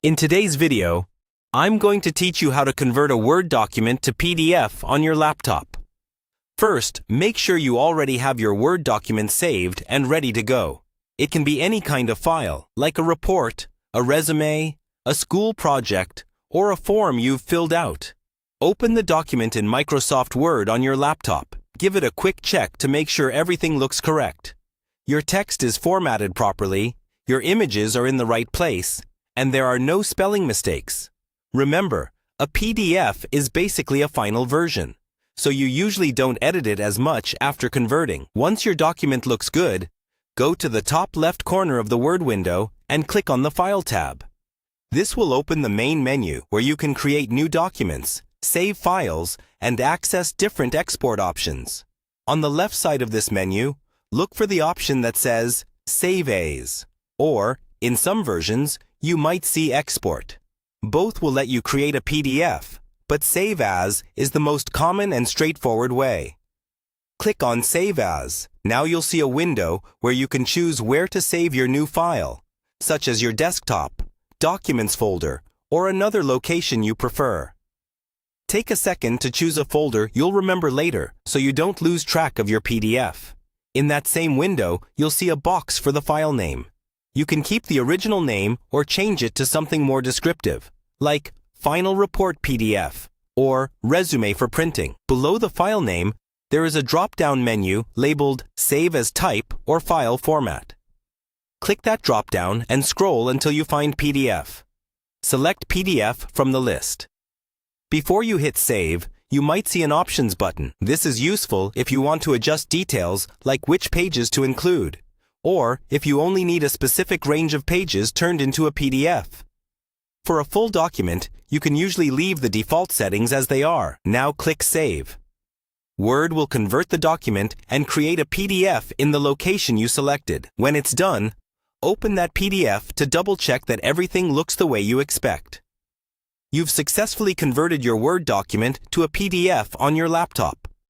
In today's video, I'm going to teach you how to convert a Word document to PDF on your laptop. First, make sure you already have your Word document saved and ready to go. It can be any kind of file, like a report, a resume, a school project, or a form you've filled out. Open the document in Microsoft Word on your laptop. Give it a quick check to make sure everything looks correct. Your text is formatted properly, your images are in the right place, and there are no spelling mistakes. Remember, a PDF is basically a final version, so you usually don't edit it as much after converting. Once your document looks good, go to the top left corner of the Word window and click on the File tab. This will open the main menu where you can create new documents, save files, and access different export options. On the left side of this menu, look for the option that says Save As, or, in some versions, you might see Export. Both will let you create a PDF, but Save As is the most common and straightforward way. Click on Save As. Now you'll see a window where you can choose where to save your new file, such as your desktop, Documents folder, or another location you prefer. Take a second to choose a folder you'll remember later so you don't lose track of your PDF. In that same window, you'll see a box for the file name. You can keep the original name or change it to something more descriptive, like Final Report PDF or Resume for Printing. Below the file name, there is a drop-down menu labeled Save as Type or File Format. Click that drop-down and scroll until you find PDF. Select PDF from the list. Before you hit Save, you might see an Options button. This is useful if you want to adjust details like which pages to include, or if you only need a specific range of pages turned into a PDF. For a full document, you can usually leave the default settings as they are. Now click Save. Word will convert the document and create a PDF in the location you selected. When it's done, open that PDF to double-check that everything looks the way you expect. You've successfully converted your Word document to a PDF on your laptop.